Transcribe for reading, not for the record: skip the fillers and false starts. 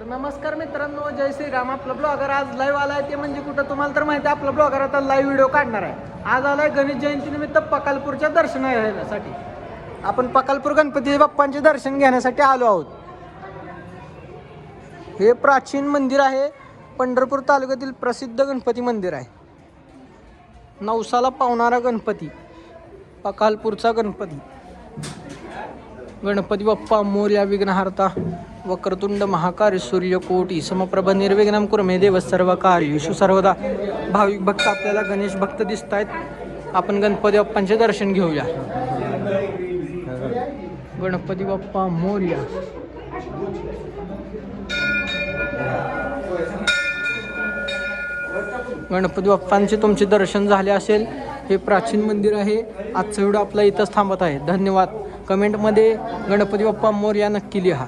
तर नमस्कार मित्रांनो, जय श्रीराम. आपला ब्लॉगर आज लाईव्ह आलाय. ते म्हणजे कुठं तुम्हाला तर माहिती आहे, आपला ब्लॉगर आता लाईव्ह व्हिडिओ काढणार आहे. आज आलाय गणेश जयंतीनिमित्त पकालपूरच्या दर्शनासाठी. आपण पकालपूर गणपती बाप्पांचे दर्शन घेण्यासाठी आलो आहोत. हे प्राचीन मंदिर आहे. पंढरपूर तालुक्यातील प्रसिद्ध गणपती मंदिर आहे. नवसाला पावणारा गणपती, पकालपूरचा गणपती. गणपती बाप्पा मोरया. विघ्नहर्ता वक्रतुंड महाकाय सूर्यकोटी समप्रभ निर्विघ्नं कुरु मे देव सर्व कार्येषु सर्वदा. भाविक भक्त आपल्याला गणेश भक्त दिसत आहेत. आपण गणपती बाप्पांचे दर्शन घेऊया. गणपती बाप्पा मोरया. गणपती बाप्पांचे तुमचे दर्शन झाले असेल. हे प्राचीन मंदिर आहे. आजचा व्हिडिओ आपला इथंच थांबत आहे. धन्यवाद. कमेंटमध्ये गणपती बाप्पा मोरया नक्की लिहा.